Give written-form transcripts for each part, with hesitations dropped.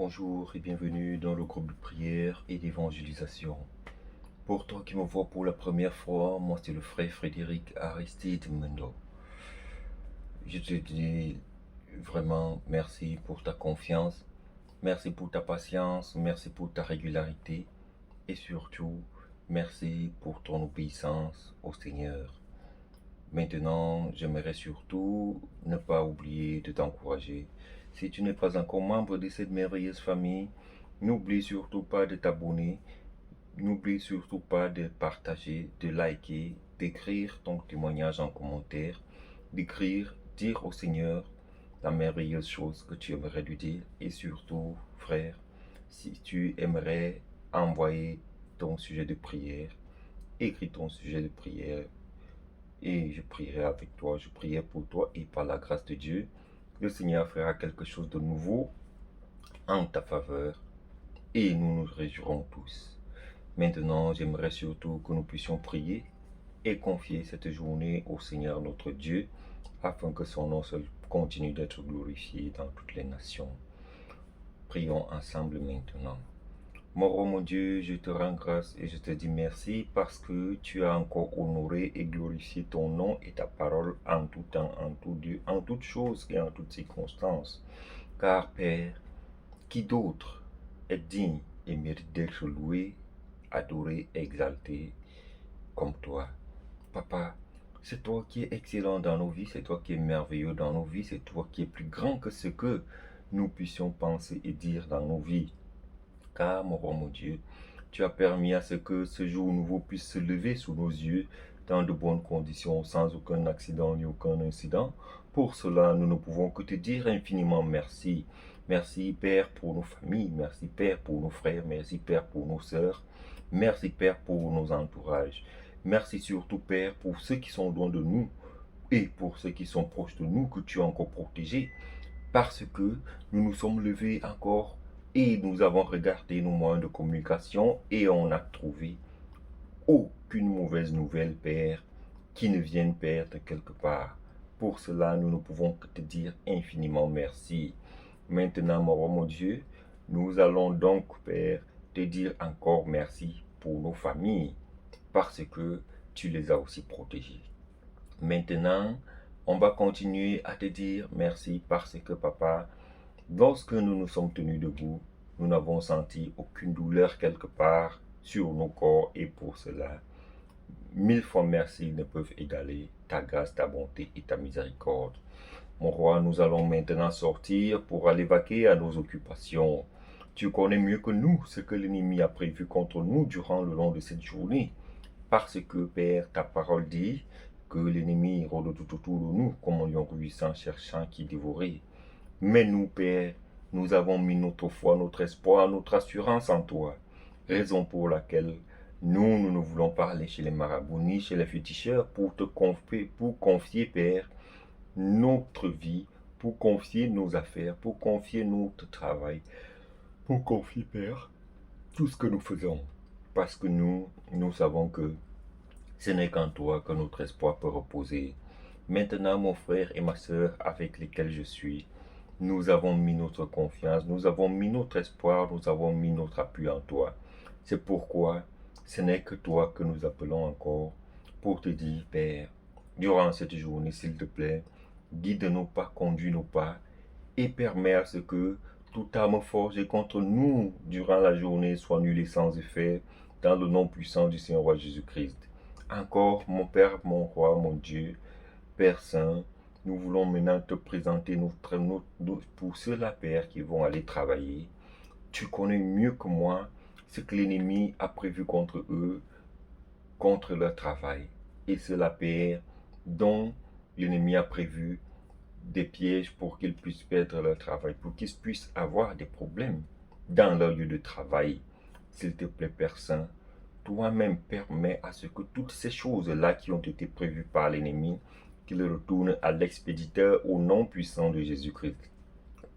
Bonjour et bienvenue dans le groupe de prière et d'évangélisation. Pour toi qui me vois pour la première fois, moi c'est le frère Frédéric Aristide Mendo. Je te dis vraiment merci pour ta confiance, merci pour ta patience, merci pour ta régularité et surtout merci pour ton obéissance au Seigneur. Maintenant, j'aimerais surtout ne pas oublier de t'encourager. Si tu n'es pas encore membre de cette merveilleuse famille, n'oublie surtout pas de t'abonner, n'oublie surtout pas de partager, de liker, d'écrire ton témoignage en commentaire, dire au Seigneur la merveilleuse chose que tu aimerais lui dire. Et surtout, frère, si tu aimerais envoyer ton sujet de prière, écris ton sujet de prière et je prierai avec toi, je prierai pour toi et par la grâce de Dieu, le Seigneur fera quelque chose de nouveau en ta faveur et nous nous réjouirons tous. Maintenant, j'aimerais surtout que nous puissions prier et confier cette journée au Seigneur notre Dieu afin que son nom seul continue d'être glorifié dans toutes les nations. Prions ensemble maintenant. Mon roi, mon Dieu, je te rends grâce et je te dis merci parce que tu as encore honoré et glorifié ton nom et ta parole en tout temps, en tout lieu, en toutes choses et en toutes circonstances. Car, Père, qui d'autre est digne et mérite d'être loué, adoré, exalté comme toi? Papa, c'est toi qui es excellent dans nos vies, c'est toi qui es merveilleux dans nos vies, c'est toi qui es plus grand que ce que nous puissions penser et dire dans nos vies. Car, mon roi, mon Dieu, tu as permis à ce que ce jour nouveau puisse se lever sous nos yeux dans de bonnes conditions, sans aucun accident ni aucun incident. Pour cela, nous ne pouvons que te dire infiniment merci. Merci, Père, pour nos familles. Merci, Père, pour nos frères. Merci, Père, pour nos sœurs. Merci, Père, pour nos entourages. Merci surtout, Père, pour ceux qui sont loin de nous et pour ceux qui sont proches de nous, que tu as encore protégés, parce que nous nous sommes levés encore et nous avons regardé nos moyens de communication et on n'a trouvé aucune mauvaise nouvelle, Père, qui ne vienne, Père, de quelque part. Pour cela, nous ne pouvons que te dire infiniment merci. Maintenant, mon roi, mon Dieu, nous allons donc, Père, te dire encore merci pour nos familles, parce que tu les as aussi protégées. Maintenant, on va continuer à te dire merci parce que, Papa, lorsque nous nous sommes tenus debout, nous n'avons senti aucune douleur quelque part sur nos corps et pour cela, 1000 fois merci ne peuvent égaler ta grâce, ta bonté et ta miséricorde. Mon roi, nous allons maintenant sortir pour aller vaquer à nos occupations. Tu connais mieux que nous ce que l'ennemi a prévu contre nous durant le long de cette journée. Parce que, Père, ta parole dit que l'ennemi rôde tout autour de nous comme un lion ruissant cherchant qui dévorer. Mais nous, Père, nous avons mis notre foi, notre espoir, notre assurance en toi. Raison pour laquelle nous ne voulons pas aller chez les marabouts ni chez les féticheurs pour confier, Père, notre vie, pour confier nos affaires, pour confier notre travail, pour confier, Père, tout ce que nous faisons. Parce que nous savons que ce n'est qu'en toi que notre espoir peut reposer. Maintenant, mon frère et ma sœur avec lesquels je suis, nous avons mis notre confiance, nous avons mis notre espoir, nous avons mis notre appui en toi. C'est pourquoi ce n'est que toi que nous appelons encore pour te dire, Père, durant cette journée, s'il te plaît, guide nos pas, conduis nos pas et permets à ce que toute arme forgée contre nous durant la journée soit nulle et sans effet dans le nom puissant du Seigneur roi Jésus-Christ. Encore, mon Père, mon roi, mon Dieu, Père Saint, nous voulons maintenant te présenter pour ceux-là, Père, qui vont aller travailler. Tu connais mieux que moi ce que l'ennemi a prévu contre eux, contre leur travail. Et cela, Père, dont l'ennemi a prévu des pièges pour qu'ils puissent perdre leur travail, pour qu'ils puissent avoir des problèmes dans leur lieu de travail. S'il te plaît, Père Saint, toi-même permets à ce que toutes ces choses-là qui ont été prévues par l'ennemi, qu'ils retournent à l'expéditeur au nom puissant de Jésus-Christ.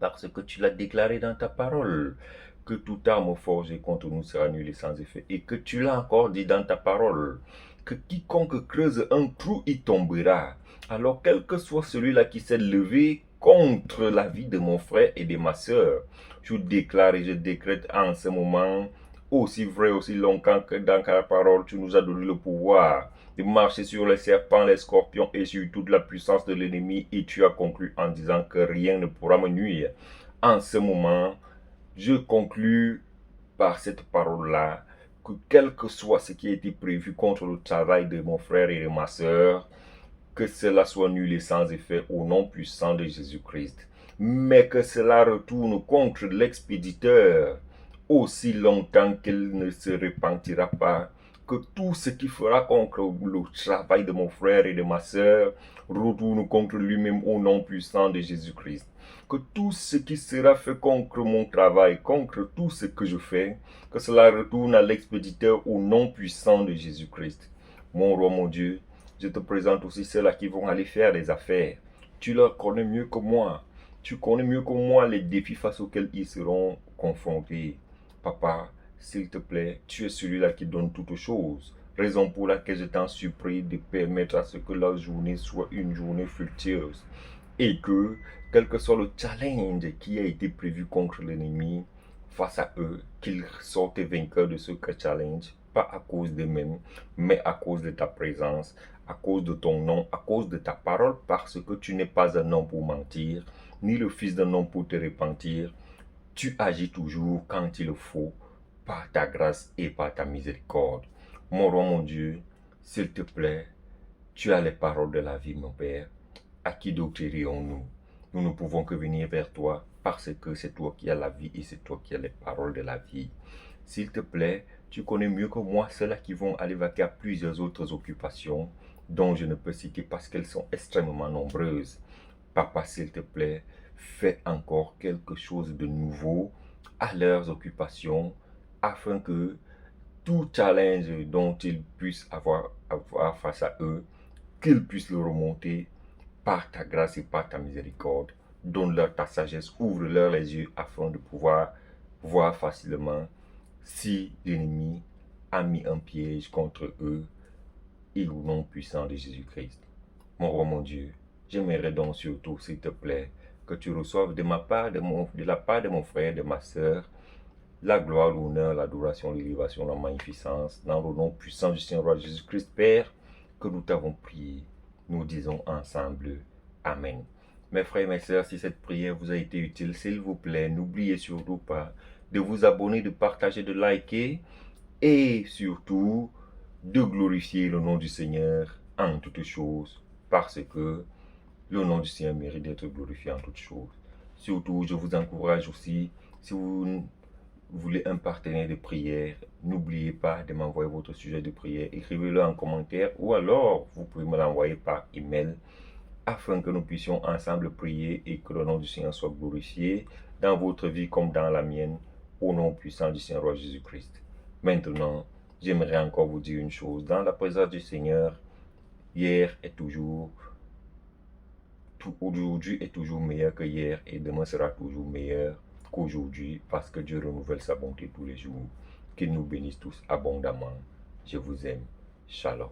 Parce que tu l'as déclaré dans ta parole, que toute arme forgée contre nous sera nulle et sans effet. Et que tu l'as encore dit dans ta parole, que quiconque creuse un trou y tombera. Alors quel que soit celui-là qui s'est levé contre la vie de mon frère et de ma sœur. Je déclare et je décrète en ce moment, aussi vrai, aussi longtemps que dans ta parole, tu nous as donné le pouvoir de marcher sur les serpents, les scorpions et sur toute la puissance de l'ennemi. Et tu as conclu en disant que rien ne pourra me nuire. En ce moment, je conclus par cette parole-là que quel que soit ce qui a été prévu contre le travail de mon frère et de ma sœur, que cela soit nul et sans effet au nom puissant de Jésus-Christ. Mais que cela retourne contre l'expéditeur aussi longtemps qu'il ne se repentira pas. Que tout ce qui fera contre le travail de mon frère et de ma sœur retourne contre lui-même au nom puissant de Jésus-Christ. Que tout ce qui sera fait contre mon travail, contre tout ce que je fais, que cela retourne à l'expéditeur au nom puissant de Jésus-Christ. Mon roi, mon Dieu, je te présente aussi ceux-là qui vont aller faire des affaires. Tu leur connais mieux que moi. Tu connais mieux que moi les défis face auxquels ils seront confrontés. Papa, s'il te plaît, tu es celui-là qui donne toutes choses. Raison pour laquelle je t'en supplie de permettre à ce que la journée soit une journée fructueuse. Et que, quel que soit le challenge qui a été prévu contre l'ennemi, face à eux, qu'ils sortent vainqueurs de ce challenge, pas à cause d'eux-mêmes, mais à cause de ta présence, à cause de ton nom, à cause de ta parole, parce que tu n'es pas un homme pour mentir, ni le fils d'un homme pour te repentir. Tu agis toujours quand il le faut, par ta grâce et par ta miséricorde. Mon roi, mon Dieu, s'il te plaît, tu as les paroles de la vie, mon Père. À qui d'autre irions-nous? Nous ne pouvons que venir vers toi parce que c'est toi qui as la vie et c'est toi qui as les paroles de la vie. S'il te plaît, tu connais mieux que moi ceux-là qui vont aller vaquer à plusieurs autres occupations dont je ne peux citer parce qu'elles sont extrêmement nombreuses. Papa, s'il te plaît, fais encore quelque chose de nouveau à leurs occupations afin que tout challenge dont ils puissent avoir face à eux, qu'ils puissent le remonter par ta grâce et par ta miséricorde. Donne-leur ta sagesse, ouvre-leur les yeux afin de pouvoir voir facilement si l'ennemi a mis un piège contre eux et au nom puissant de Jésus-Christ. Mon roi, mon Dieu, j'aimerais donc surtout, s'il te plaît, que tu reçoives de la part de mon frère, de ma sœur, la gloire, l'honneur, l'adoration, l'élévation, la magnificence, dans le nom puissant du Seigneur Jésus-Christ, Père, que nous t'avons prié. Nous disons ensemble Amen. Mes frères et mes sœurs, si cette prière vous a été utile, s'il vous plaît, n'oubliez surtout pas de vous abonner, de partager, de liker et surtout de glorifier le nom du Seigneur en toutes choses parce que le nom du Seigneur mérite d'être glorifié en toutes choses. Surtout, je vous encourage aussi, si vous voulez un partenaire de prière, n'oubliez pas de m'envoyer votre sujet de prière. Écrivez-le en commentaire ou alors vous pouvez me l'envoyer par email afin que nous puissions ensemble prier et que le nom du Seigneur soit glorifié dans votre vie comme dans la mienne, au nom puissant du Seigneur Jésus-Christ. Maintenant, j'aimerais encore vous dire une chose. Dans la présence du Seigneur, hier est toujours, aujourd'hui est toujours meilleur que hier et demain sera toujours meilleur qu'aujourd'hui parce que Dieu renouvelle sa bonté tous les jours. Qu'il nous bénisse tous abondamment. Je vous aime. Shalom.